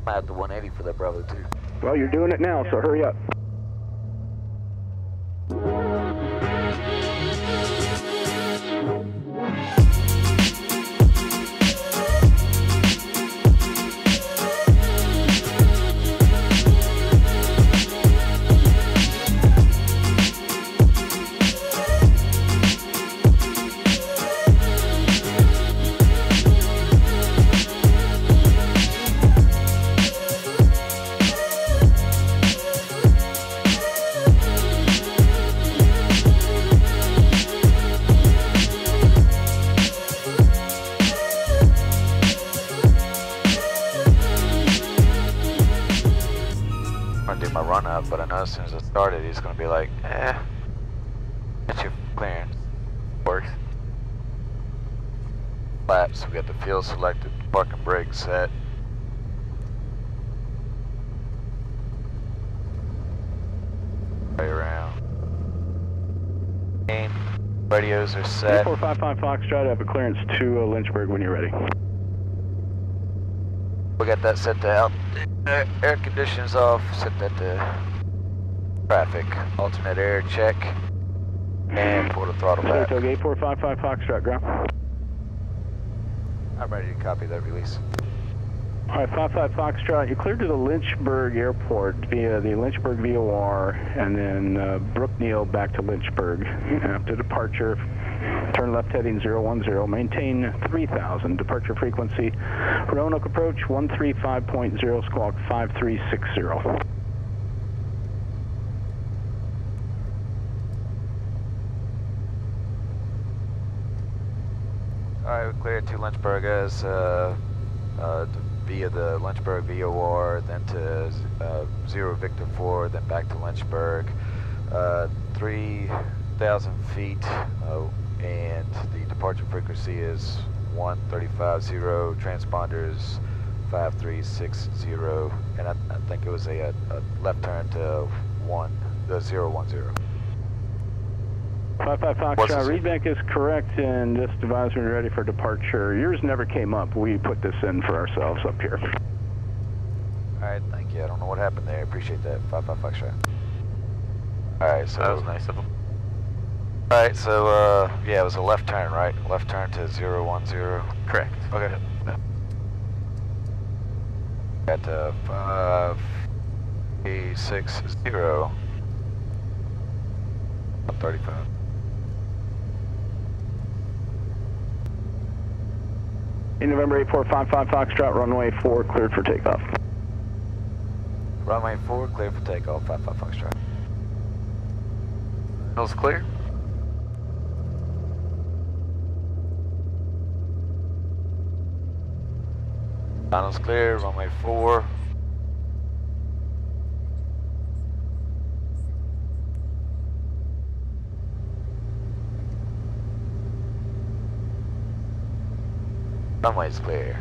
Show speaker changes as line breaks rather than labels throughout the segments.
I have the 180 for that Bravo too.
Well, you're doing it now, so hurry up.
But I know as soon as I started, he's going to be like, get your clearance. Works. Flaps, we got the field selected, park and brake set. Right around. And radios are set.
455 Foxtrot, have a clearance to Lynchburg when you're ready.
We got that set to out. Air conditioners off, set that to traffic, alternate air check, and pull the throttle back.
Saratoga 8455 Foxtrot, ground.
I'm ready to copy that release.
All right, 55 Foxtrot, you're cleared to the Lynchburg airport via the Lynchburg VOR, and then Brook Neal back to Lynchburg. After departure, turn left heading 010, maintain 3000, departure frequency, Roanoke approach 135.0, squawk 5360.
Alright, we cleared to Lynchburg as via the Lynchburg VOR, then to 0 Victor 4, then back to Lynchburg. 3,000 feet, and the departure frequency is 135.0, transponders 5360, and I think it was a left turn to 010.
55 Foxtrot, readback is correct, and just advise when you're ready for departure. Yours never came up. We put this in for ourselves up here.
Alright, thank you. I don't know what happened there. I appreciate that. 55 Foxtrot. Alright, so... That was nice of them. Alright, so, yeah, it was a left turn, right? Left turn to 010. Correct. Okay. At 5360. 135.
In November 8455 Foxtrot, runway 4 cleared for takeoff.
Runway 4 cleared for takeoff, 55 Foxtrot. Nose clear. Finals clear, runway 4. Runway's clear.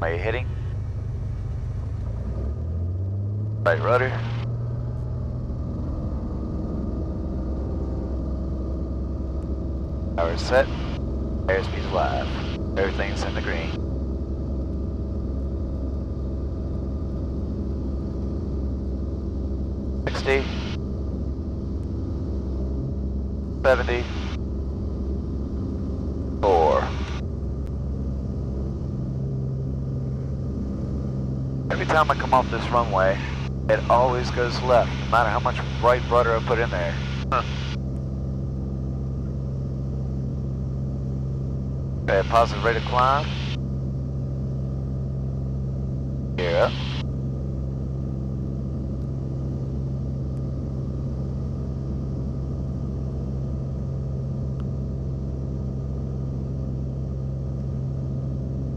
Are you hitting? Right rudder. Power set. Airspeed's live. Everything's in the green. $60. 70. 4. Every time I come off this runway, it always goes left, no matter how much right rudder I put in there. Huh. Okay, positive rate of climb. Gear up.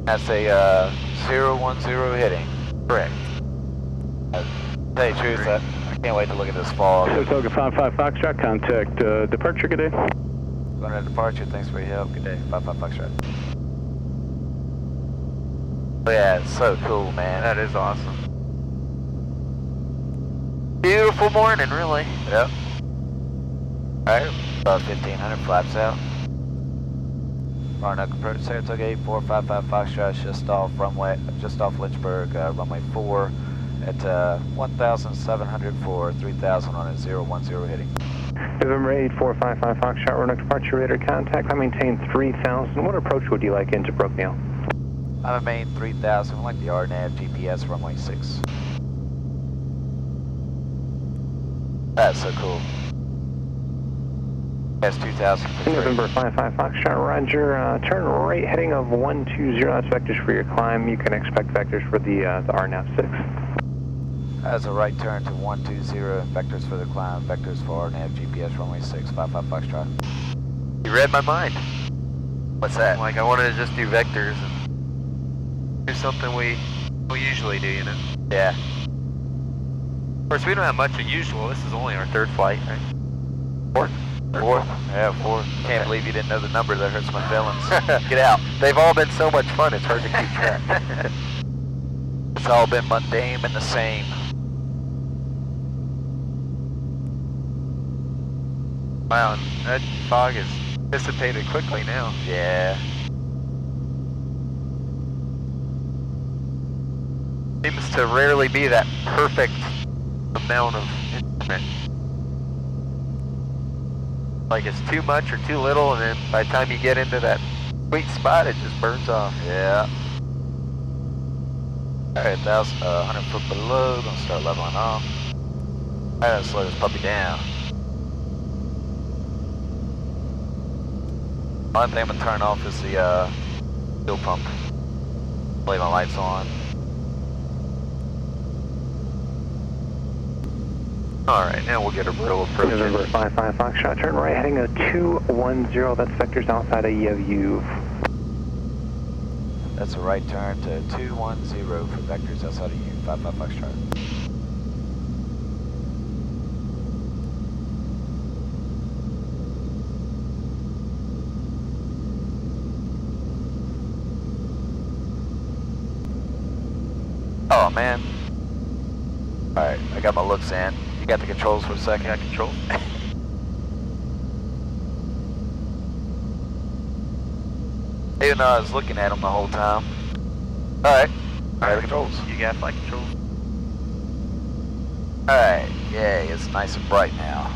That's a 010 hitting. Correct. To tell you the truth, I can't wait to look at this fog.
Saratoga 55 Foxtrot, contact departure, good day.
Going to departure, thanks for your help, good day, 55 Foxtrot. Oh yeah, it's so cool, man. That is awesome. Beautiful morning, really. Yep. Alright, about 1500 flaps out. Roanoke approach, Saratoga 8455 Foxtrot, just off Lynchburg, runway 4 at 1,700 for 3,000 on a 010 heading.
November 8455 Foxtrot, Roanoke departure radar contact. I maintain 3,000. What approach would you like into Brookneal?
I'm a main 3,000, like the RNAV GPS runway 6. That's so cool. That's 2,000 for 3.
November 55 Foxtrot, roger. Turn right heading of 120. That's vectors for your climb. You can expect vectors for the RNAV 6.
As a right turn to 120, vectors for the climb, vectors for RNAV GPS runway 6, 55 Foxtrot.
You read my mind.
What's that?
Like I wanted to just do vectors and do something we usually do, you know?
Yeah.
Of course, we don't have much of usual. This is only our 3rd flight, right? 4th?
Fourth? Yeah, 4th. Can't believe you didn't know the number. That hurts my feelings.
Get out. They've all been so much fun, it's hard to keep track.
It's all been mundane and the same.
Wow, that fog has dissipated quickly now.
Yeah.
Seems to rarely be that perfect amount of instrument. Like it's too much or too little, and then by the time you get into that sweet spot, it just burns off.
Yeah. Alright, 100 foot below, gonna start leveling off. Alright, let's slow this puppy down. One thing I'm gonna turn off is the fuel pump. Leave my lights on.
Alright, now we'll get a real approach.
November 55 Foxtrot, turn right heading of 210. That's vectors outside of you.
That's a right turn to 210 for vectors outside of you, 55 Foxtrot. Oh man. Alright, I got my looks in. You got the controls for a second?
Got control.
Even though I was looking at them the whole time. Alright, the controls.
You got flight controls.
Alright, yay, it's nice and bright now.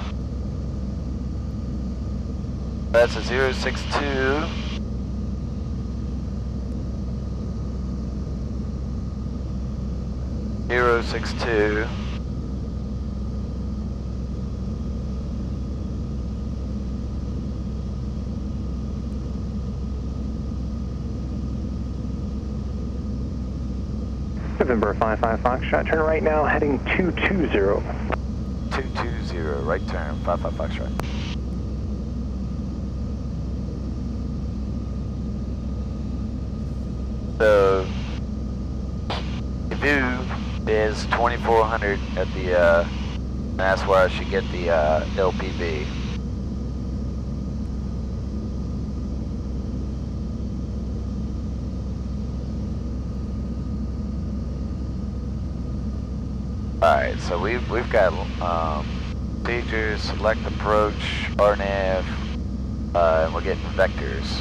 That's a 062. Zero 62.
November 55 Foxtrot, turn right now, heading 220.
220, right turn, 55 Foxtrot. So, the view is 2400 at the, that's where I should get the LPV. Alright, so we've got procedures, select approach, RNAV, and we're getting vectors.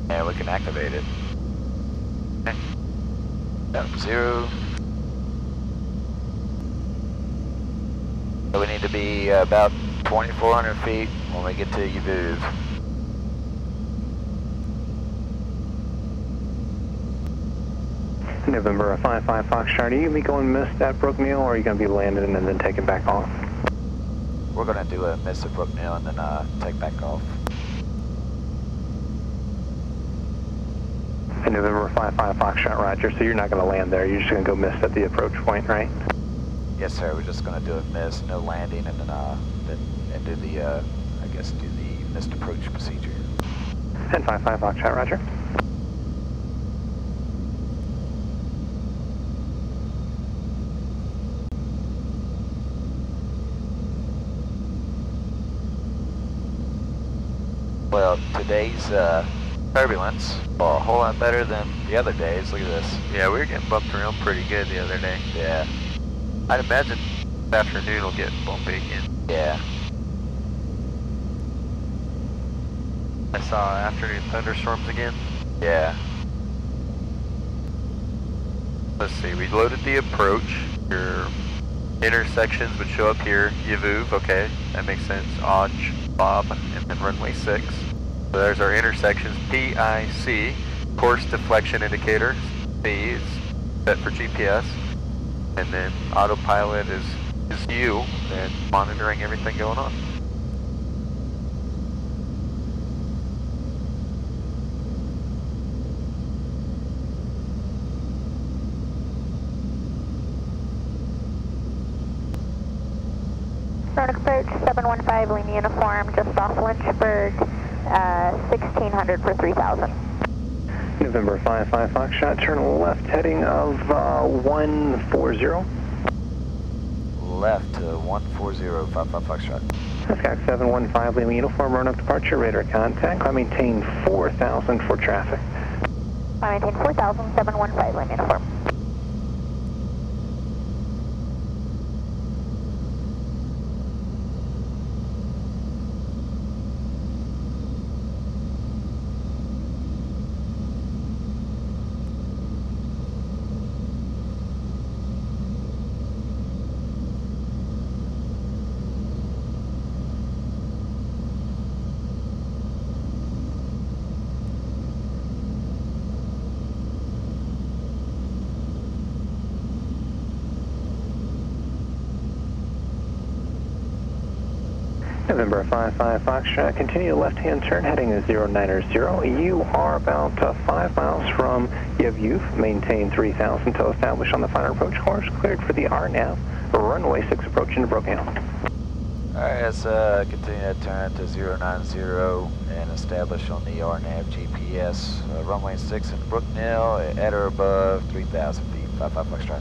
And we can activate it. Okay. Yep, 0. So we need to be about 2,400 feet when we get to Yvuv.
November 55 Foxtrot, are you going to be going missed at Brookneal, or are you going to be landing and then taking back off?
We're going to do a miss at Brookneal and then take back off.
And November 55 Foxtrot, roger, so you're not going to land there, you're just going to go miss at the approach point, right?
Yes, sir, we're just going to do a miss, no landing, and then do the, I guess, do the missed approach procedure.
And 55 Foxtrot, roger.
Well, today's turbulence, a whole lot better than the other days. Look at this.
Yeah, we were getting bumped around pretty good the other day.
Yeah.
I'd imagine this afternoon will get bumpy again.
Yeah.
I saw afternoon thunderstorms again.
Yeah.
Let's see, we loaded the approach. Your intersections would show up here. Yavuv, okay, that makes sense. Odge, Bob, and then runway 6. So there's our intersections. PIC, course deflection indicator. C is set for GPS. And then autopilot is you and monitoring everything going on.
Roanoke approach 715, lean uniform, just off Lynchburg, 1600 for 3000.
November 55 Foxtrot, turn left heading of 140.
Left to 140, 55 Foxtrot.
Skyx 715, leaving uniform, Roanoke departure, radar contact. I maintain 4000 for traffic.
I maintain 4000, 715, lean uniform.
November 55 Foxtrot, continue left-hand turn heading to 090. You are about 5 miles from Yavuv, maintain 3000 till established on the final approach course, cleared for the RNAV, runway 6 approach into Brookhaven.
Alright, let's continue that turn to 090 and establish on the RNAV GPS, runway 6 in Brooknell at or above 3,000 feet, 55 Foxtrot.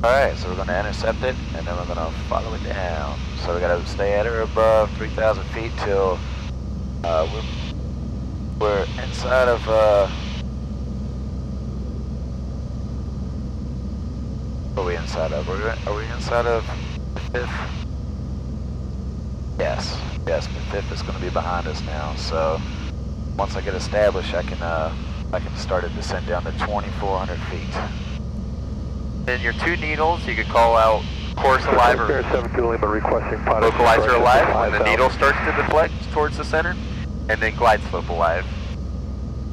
Alright, so we're going to intercept it, and then we're going to follow it down. So we got to stay at or above 3,000 feet till we're inside of, what are we inside of? Are we inside of the 5th? Yes, the 5th is going to be behind us now. So once I get established, I can start a descent down to 2,400 feet.
Then your 2 needles, you could call out course alive or localizer alive when the needle starts to deflect towards the center, and then glide slope alive.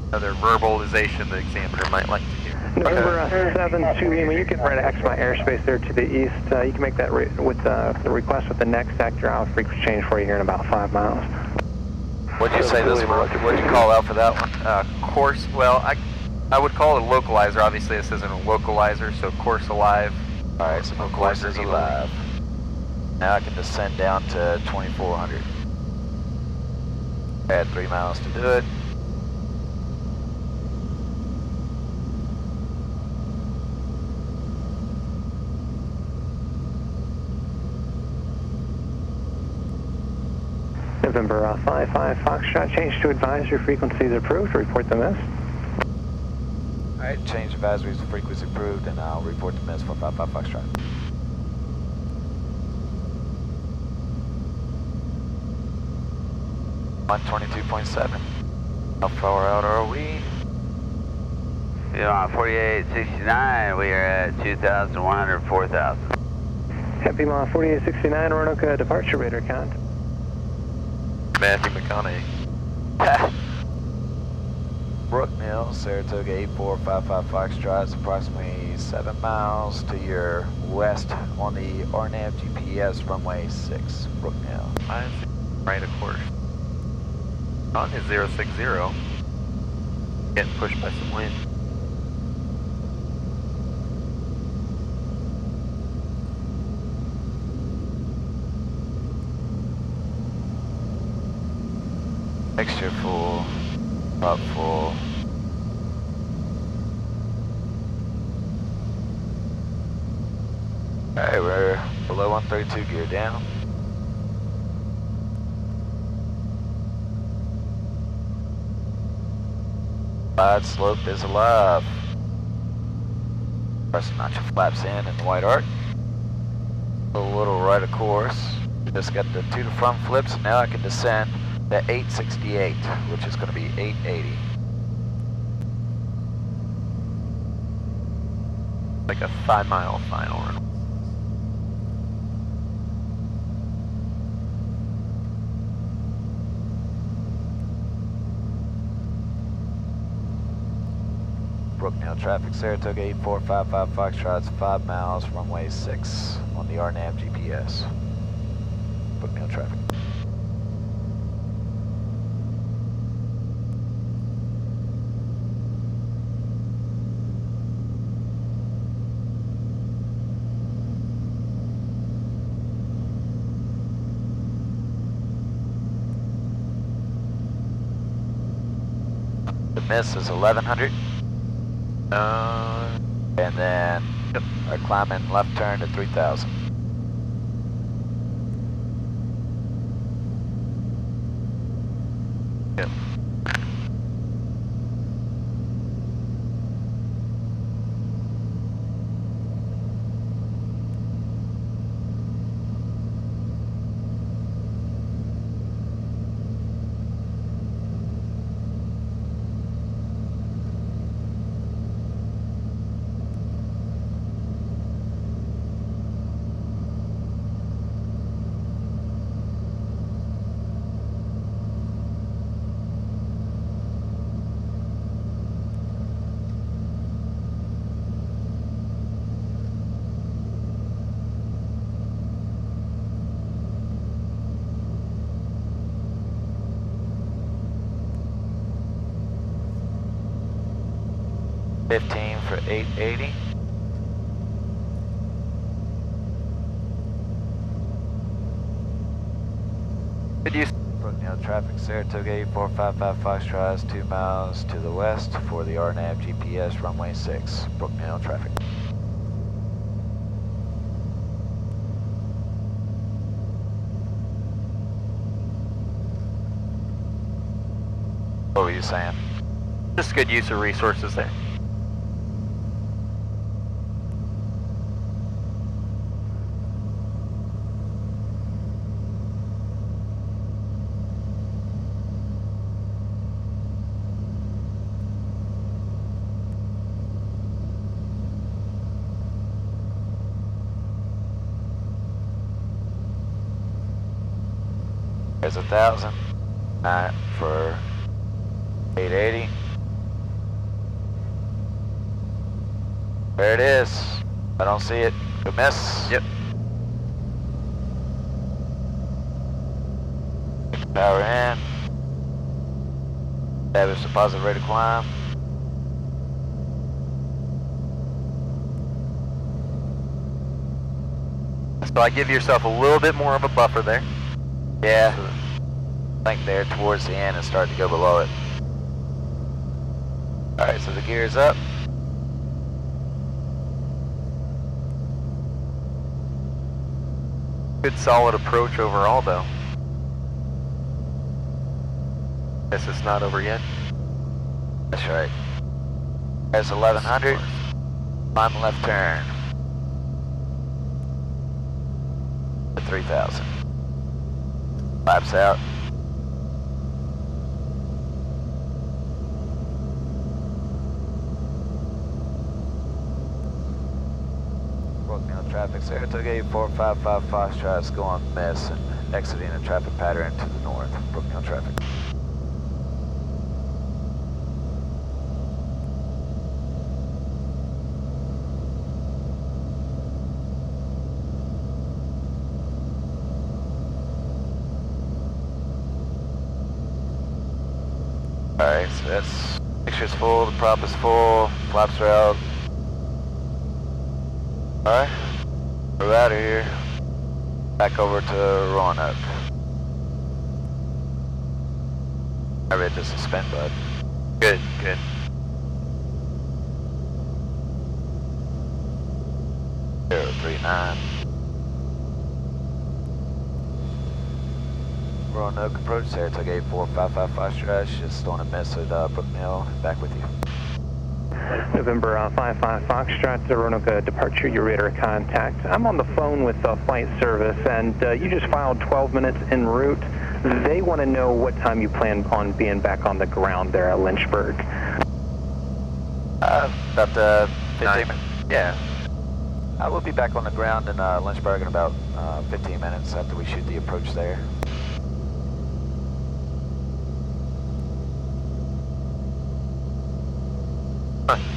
Another verbalization the examiner might like to hear.
November 72 Lima, you can write X my airspace there to the east. You can make that with the request with the next sector. I'll frequency change for you here in about 5 miles.
What'd you say this one? What'd you call out for that one?
Course, well, I would call it a localizer. Obviously, this isn't a localizer, so course alive.
Alright, so localizer's alive. Now I can descend down to 2,400. Add 3 miles to do it.
November 55 Foxtrot, change to advisory frequencies approved. Report the miss.
Alright, change advisories to frequency approved, and I'll report the miss for 55 Foxtrot. On 22.7. How far out are we?
Yeah, on 4869, we are at 2,100, 4,000.
Happy Mile 4869, Roanoke departure radar count.
Matthew McConaughey.
Brooknell, Saratoga 8455 Foxtrot is approximately 7 miles to your west on the RNAV GPS runway 6, Brooknell.
Right, of course. On his 060, getting pushed by some wind.
Mixture full, up full. Alright, we're below 132, gear down. Glide slope is alive. Press notch your flaps in and the white arc. A little right of course. Just got the 2 to front flips, and now I can descend The 868, which is going to be 880.
Like a 5-mile final run.
Brooknell traffic, Saratoga 8455 Foxtrot's 5 miles, runway 6 on the RNAV GPS. Brooknell traffic. The miss is 1100. And then our climbing left turn to 3000.
Yep.
For 880.
Good use.
Brooknell traffic, Saratoga 8455 Foxtrot is 2 miles to the west for the RNAV GPS, runway 6. Brooknell traffic. What were you saying?
Just good use of resources there.
There's 1,000 for 880. There it is. I don't see it. Good miss.
Yep.
Power in. Establish the positive rate of climb.
So I give yourself a little bit more of a buffer there.
Yeah. I think there towards the end and start to go below it. Alright, so the gear's up.
Good solid approach overall though. Guess it's not over yet.
That's right. There's 1100. Climb left turn. To 3000. Laps out. Brooknell traffic, Saratoga 8455 Foxtrot's going miss and exiting a traffic pattern to the north. Brooknell traffic. Alright, so that's picture's full, the prop is full, flaps are out. Alright, we're out of here. Back over to Roanoke. I read the suspend button.
Good, good.
Zero 39. Roanoke approach, Saratoga 8455 Foxtrot, just on a miss at Brooknell. Back with you.
November 55 Foxtrot, Roanoke departure, your radar contact. I'm on the phone with flight service, and you just filed 12 minutes en route.
They want to know what time you plan on being back on the ground there at Lynchburg.
About 15 minutes.
Yeah.
I will be back on the ground in Lynchburg in about 15 minutes after we shoot the approach there.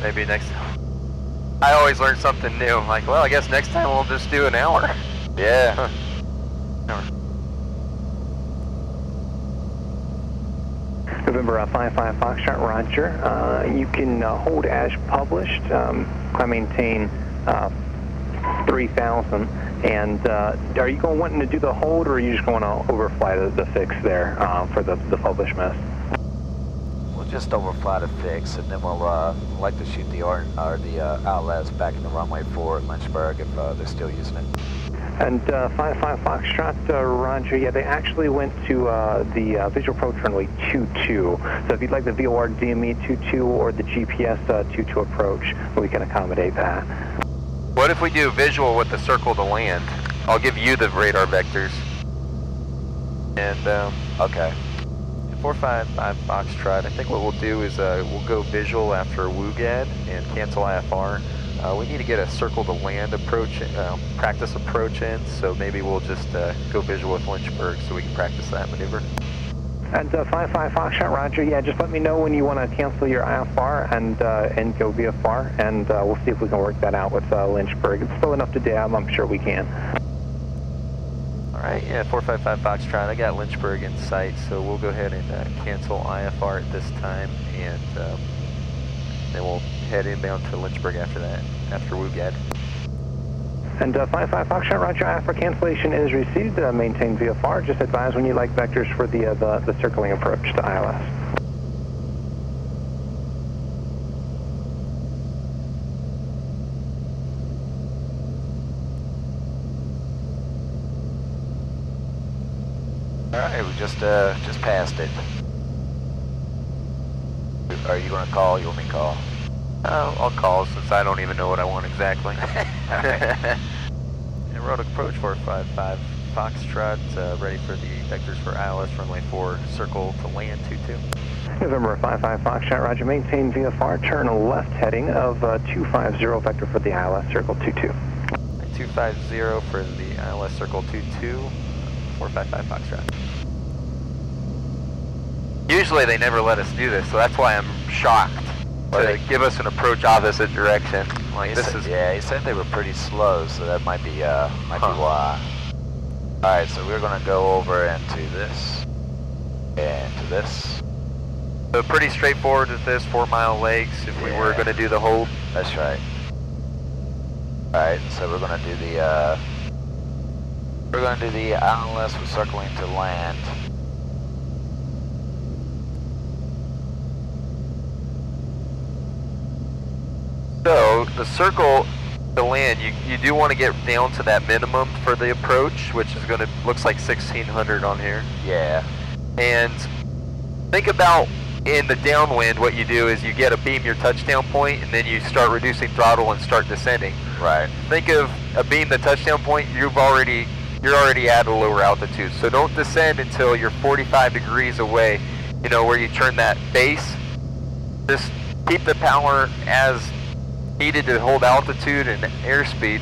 Maybe next time. I always learn something new. I'm like, well, I guess next time we'll just do an hour.
Yeah.
November 55 Foxtrot, roger. You can hold as published. I maintain 3,000. And are you wanting to do the hold, or are you just going to overfly the fix there for the published miss?
We'll just overfly the fix, and then we'll like to shoot the outlets back in the runway 4 at Lynchburg if they're still using it.
And 55 Foxtrot, roger. Yeah, they actually went to the visual approach runway 22. So if you'd like the VOR DME 22 or the GPS 22 approach, we can accommodate that.
What if we do visual with the circle to land? I'll give you the radar vectors. And,
okay.
455 Foxtrot, I think what we'll do is we'll go visual after WUGAD and cancel IFR. We need to get a circle to land approach, practice approach in, so maybe we'll just go visual with Lynchburg so we can practice that maneuver.
And 55 Foxtrot, roger. Yeah, just let me know when you want to cancel your IFR and go VFR, and we'll see if we can work that out with Lynchburg. It's still enough to dab, I'm sure we can.
Alright, yeah, 455 Foxtrot, I got Lynchburg in sight, so we'll go ahead and cancel IFR at this time, and then we'll head inbound to Lynchburg after that, after WUGAD.
And 55 Foxtrot, roger. IFR cancellation is received. Maintain VFR. Just advise when you like vectors for the circling approach to ILS.
All right, we just passed it. Are you going to call? You want me to call?
I'll call since I don't even know what I want exactly. Aeronautical approach 455 Foxtrot, ready for the vectors for ILS runway 4, circle to land 22.
November 55 Foxtrot, roger. Maintain VFR, turn left heading of 250 vector for the ILS circle 22.
250 for the ILS circle 22, 455 Foxtrot. Usually they never let us do this, so that's why I'm shocked. To give us an approach opposite direction. Like this is.
Yeah, he said they were pretty slow, so that might be why. All right, so we're gonna go over into this and to this.
So pretty straightforward with this 4-mile legs. If we were gonna do the hold.
That's right. All right, so we're gonna do the ILS with circling to land.
So the circle to land, you do want to get down to that minimum for the approach, which is looks like 1600 on here.
Yeah.
And think about in the downwind, what you do is you get a beam your touchdown point, and then you start reducing throttle and start descending.
Right.
Think of a beam the touchdown point, you're already at a lower altitude. So don't descend until you're 45 degrees away, you know, where you turn that base. Just keep the power as needed to hold altitude and airspeed,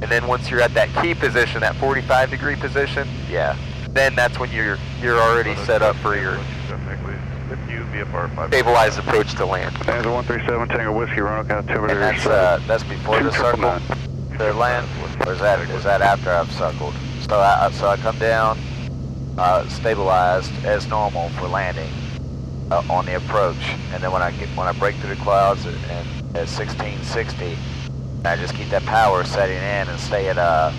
and then once you're at that key position, that 45 degree position,
yeah,
then that's when you're already set up for your stabilized approach to land.
And the 137 Tango Whiskey, Roanoke altimeter.
And that's before the circle, the land, or is that after I've circled? So I come down, stabilized as normal for landing on the approach, and then when I break through the clouds and at 1660, I just keep that power setting in and stay at that,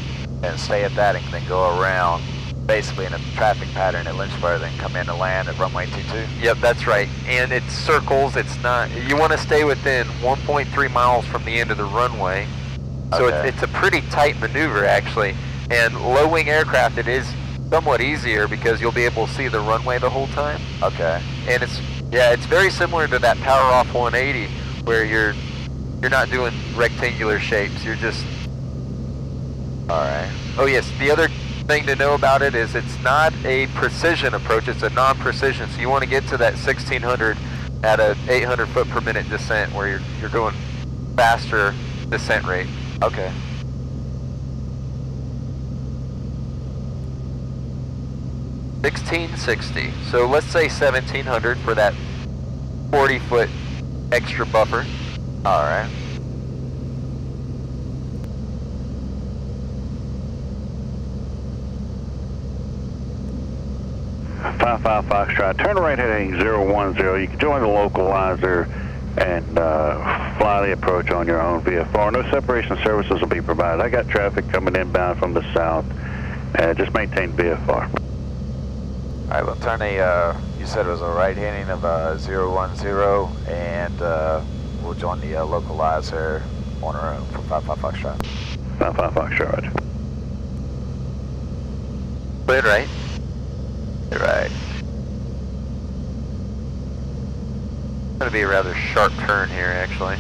and then go around basically in a traffic pattern at Lynchburg, then come in to land at runway 22.
Yep, that's right. And it's circles. It's not. You want to stay within 1.3 miles from the end of the runway. So
okay.
it's a pretty tight maneuver actually. And low wing aircraft, it is somewhat easier because you'll be able to see the runway the whole time.
Okay.
And it's very similar to that power off 180 where you're not doing rectangular shapes. You're just.
All right.
Oh yes, the other thing to know about it is it's not a precision approach, it's a non-precision. So you want to get to that 1600 at a 800 foot per minute descent where you're going faster descent rate.
Okay.
$1660. So let's say 1700 for that 40 foot extra buffer.
All right.
Five Foxtrot, turn right heading 010. You can join the localizer and fly the approach on your own VFR. No separation services will be provided. I got traffic coming inbound from the south. Just maintain VFR.
All right, we'll turn a, you said it was a right handing of 010, and we'll join the localizer on our own for 55 Foxtrot.
55 Foxtrot, roger.
Cleared right.
Cleared right.
Going to be a rather sharp turn here, actually.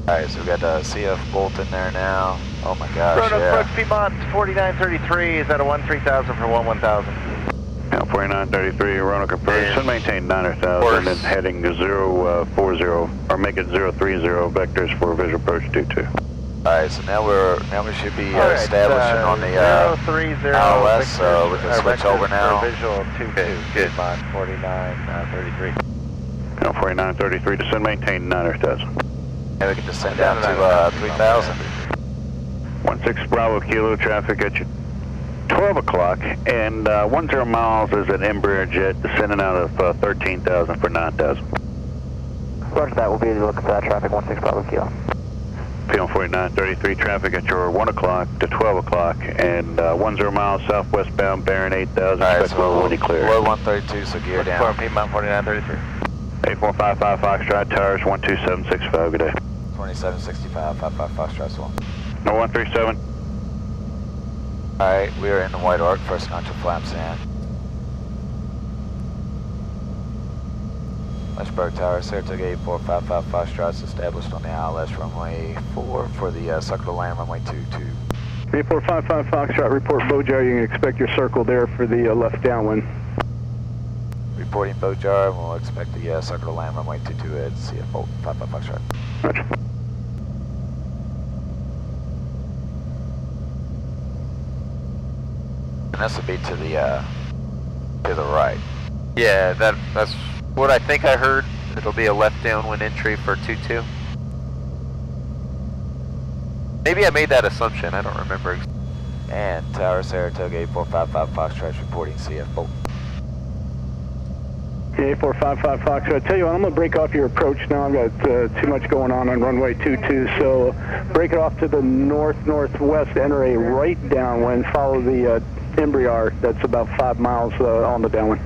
Alright, so we got CF Bolt in there now. Oh my gosh,
Approach Piedmont 4933, is that a 13,000 for 11,000?
Now 4933, Roanoke approach, should maintain 9,000 and heading 040, or make it 030 vectors for visual approach 22.
Alright, so now we should be establishing on the
030
ILS, so we can switch over now.
Visual 22,
good.
Piedmont 4933.
Now 4933, descend, maintain 9,000.
And we can descend down to 3,000.
16 Bravo Kilo, traffic at you 12 o'clock, and 10 miles is an Embraer jet descending out of 13,000 for 9,000.
Roger that, we'll be looking for that traffic, 16 Bravo Kilo.
PM 4933, traffic at your 1 o'clock to 12 o'clock, and 10 miles southwestbound, bearing 8,000,
Alright, so
when you clear.
low 132, so gear down.
Piedmont 4933.
8455 Foxtrot, towers 12765, good day.
2765, 55 Foxtrot 1.
No 137.
Alright, we are in the White Arc, first contra flaps in. Lynchburg Tower, Saratoga 8455 Foxtrot's established on the ILS runway 4 for the circle to land runway 22.
8455 Foxtrot, report Bojar, you can expect your circle there for the left downwind.
Reporting Bojar, and we'll expect the circle to land runway 22 at CF Bolt 55 Foxtrot.
Roger.
And this will be to the right.
Yeah, that's what I think I heard. It'll be a left downwind entry for 22. Maybe I made that assumption, I don't remember.
And Tower Saratoga 8455 Foxtrot reporting CF Bolt.
8455 Foxtrot, I tell you what, I'm going to break off your approach now. I've got too much going on runway 22, so break it off to the north-northwest, enter a right downwind, follow the Embraer, that's about 5 miles on the downwind.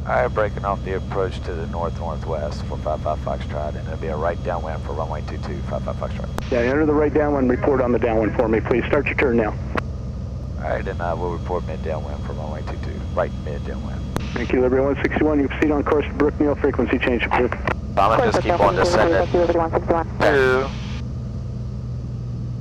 Alright, breaking off the approach to the north-northwest for 55 Foxtrot, and it'll be a right downwind for runway 22, 55 Foxtrot.
Yeah, enter the right downwind, report on the downwind for me, please. Start your turn now.
Alright, and we'll report mid downwind for runway 22, right mid downwind.
Thank you, Liberty 161. You can proceed on course to Brookneal, frequency change approved.
I'm going to just keep on descending.
2.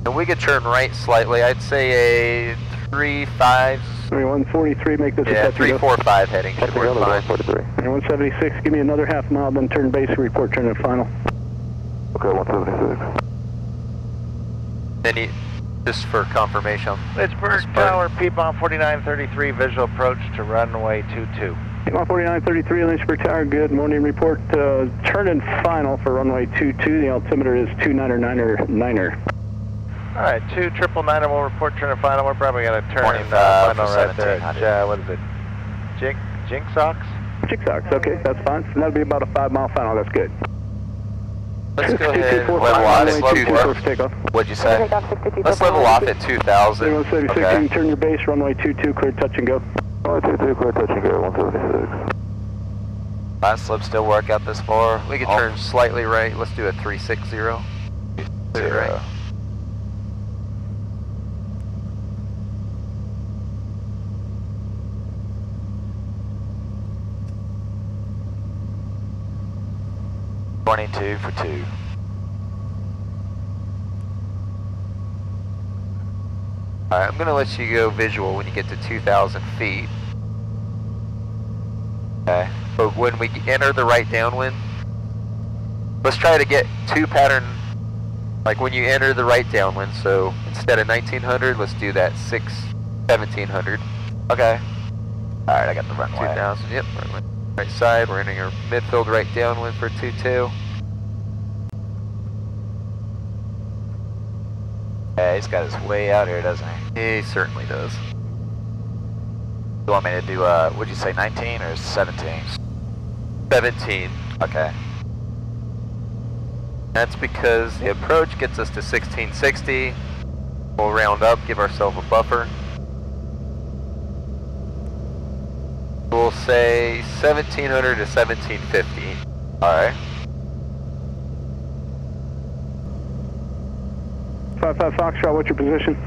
And we could turn right slightly. I'd say a 3-5.
143, make this a touch.
3-4-5 heading should work fine.
176, give me another half mile, then turn base and report turn and final.
Okay, 176.
Then just for confirmation.
Lynchburg Tower, Piedmont 4933, visual approach to runway 22.
Piedmont 4933, Lynchburg Tower, good morning report. Turn and final for runway 22, the altimeter is 2999er.
Alright, 2999, we'll report turn and final. We're probably going to turn
25
final
for
right there
1700.
at, what is it? Jinxox?
Jinxox, okay, that's fine. So that'll be about a 5 mile final, that's good.
Let's go ahead.
Level off at
2,000.
2,000. What'd you say? Let's level off at 2,000.
176,
Okay.
you can turn your base, runway 22, clear touch and go.
Runway 22, clear touch and go, 176.
Line slip still work out this far?
We can turn slightly right. Let's do a 360.
0.
Right.
$22 for 2.
Alright, I'm gonna let you go visual when you get to 2,000 feet. Okay. But when we enter the right downwind, let's try to get two pattern, like when you enter the right downwind, so instead of 1900, let's do that 1700.
Okay. Alright, I got the runway.
2000, yep, runway. Right side, we're entering our midfield right downwind for 22.
Yeah, he's got his way out here, doesn't he?
He certainly does.
You want me to do, would you say 19 or 17?
17.
Okay.
That's because the approach gets us to 1660. We'll round up, give ourselves a buffer. We'll say 1700 to 1750.
Alright.
55 Foxtrot, what's your position?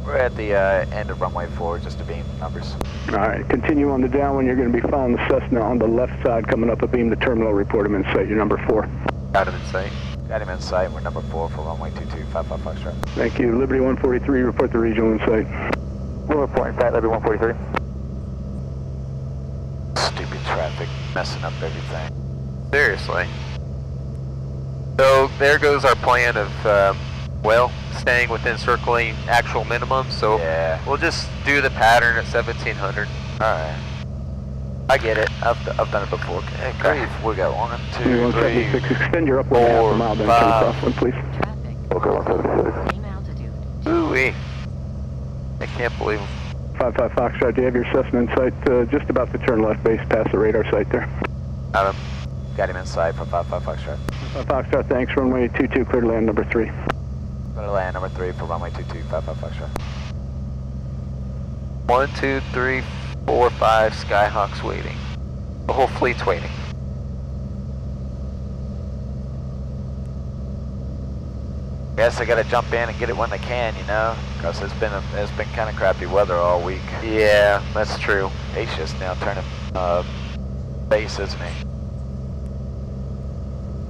We're at the end of runway 4, just to beam numbers.
Alright, continue on the downwind. You're going to be following the Cessna on the left side, coming up a beam to terminal. Report him in sight. You're number 4.
Got him in sight.
Got him in sight. We're number 4 for runway 22, 55 Foxtrot.
Thank you. Liberty 143, report the regional in sight.
We'll report in sight, Liberty 143.
Stupid traffic, messing up everything.
Seriously. So there goes our plan of, well, staying within circling actual minimum. So
Yeah.
we'll just do the pattern at 1700.
Alright. I get it. I've done it before. Hey, grief. We got 1, 2, 3.
176, extend your upwind half a mile, then come crosswind, please.
Traffic.
Okay, 176.
Same altitude.
Ooh-wee. I can't believe
55 Foxtrot, do you have your Cessna in sight? Just about to turn left base past the radar site there.
Got him. Got him in sight for 55 Foxtrot.
Foxtrot, thanks. Runway 22, clear to land number 3.
Go to land number 3 for runway 22, 55 Foxtrot.
1, 2, 3, 4, 5 Skyhawks waiting. The whole fleet's waiting.
Guess I gotta jump in and get it when they can, you know? Because it's been kind of crappy weather all week.
Yeah, that's true.
He's just now turning base, isn't he?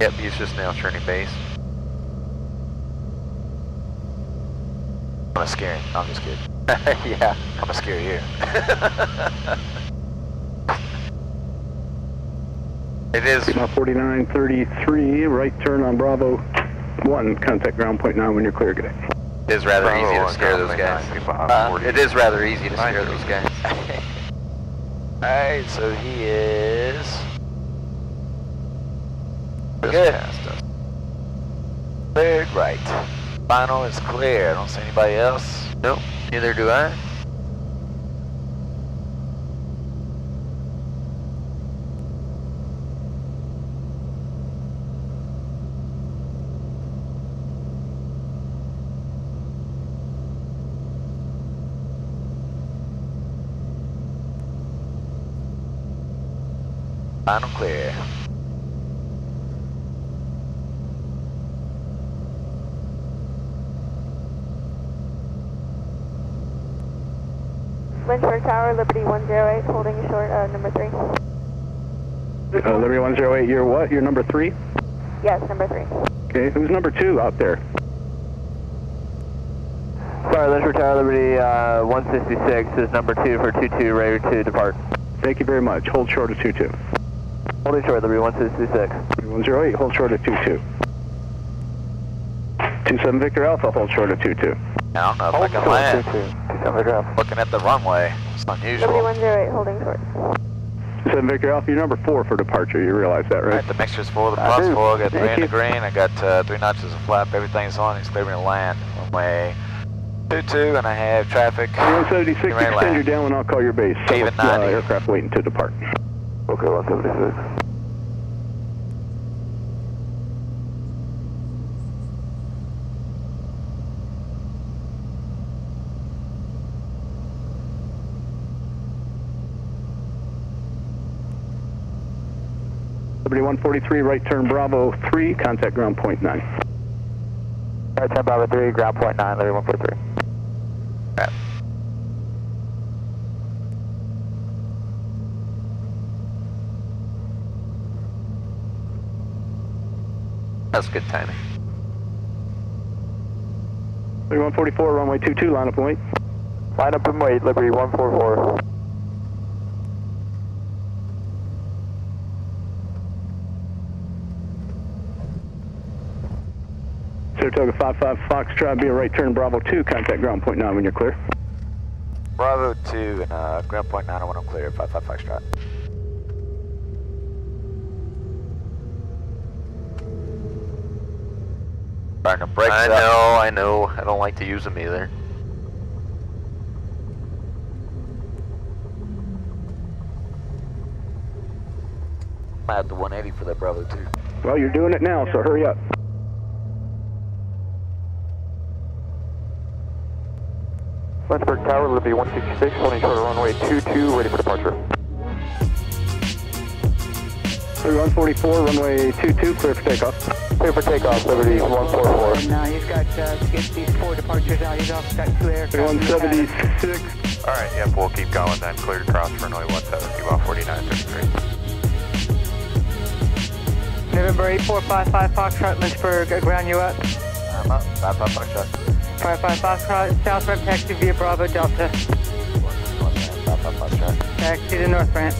Yep, he's just now turning base.
I'm gonna scare him. I'm just kidding.
Yeah.
I'm gonna scare you.
It is.
4933, right turn on Bravo 1, contact ground point 9 when you're clear. Good day.
It is rather easy to scare those guys. It is rather easy to scare those guys.
Alright, so he is...
Just
Good.
past us.
Cleared right. Final is clear. I don't see anybody else.
Nope, neither do I.
Final clear.
Lynchburg Tower, Liberty 108, holding short, number 3.
Liberty 108, you're what? You're number 3?
Yes, number 3.
Okay, who's number 2 out there?
Sorry, Lynchburg Tower, Liberty 166 is number 2 for 22, ready to depart.
Thank you very much. Hold short of 22.
Holding short, Liberty 166.
108, hold short of 22. 27 Victor Alpha, hold short of 22.
I don't know if I can land.
27 Victor Alpha.
Looking at the runway. It's unusual.
Liberty 108, holding short.
27 Victor Alpha, you're number 4 for departure. You realize that, right?
Alright, the mixture's full, the plus
do.
4, I got 3
Thank
in the
you.
green, I got 3 notches of flap, everything's on, it's clearing to land. Runway 22, and I have traffic.
176,
Get ready to
extend
land.
your down and I'll call your base.
Even 90.
Aircraft waiting to depart.
Okay, 176.
Liberty 143, right turn Bravo 3, contact ground point 9.
Right turn Bravo 3, ground point 9, Liberty 143.
Crap. That's good timing.
Liberty 144, runway 22, line up and wait.
Line up and wait, Liberty 144.
Saratoga 55 Foxtrot, be a right turn, Bravo 2, contact ground point 9 when you're clear.
Bravo 2 and ground point 901, I'm clear, 55 Foxtrot. Starting to break up.
I know. I don't like to use them either.
I'm at the 180 for that Bravo 2.
Well, you're doing it now, so hurry up.
Lynchburg Tower, Liberty 166, holding short of runway 22, ready for departure.
144, runway 22, clear for takeoff.
Clear for takeoff, Liberty 144.
And he's got to get these 4 departures out. He's off, got 2 aircraft.
176.
Alright, yep, we'll keep going then. Cleared across for runway 17, about 4933.
November 8455 Foxtrot, Lynchburg, ground you up.
I'm up, 55 Foxtrot.
55 Foxtrot, south ramp taxi via Bravo Delta.
55 Foxtrot.
Taxi to north ramp.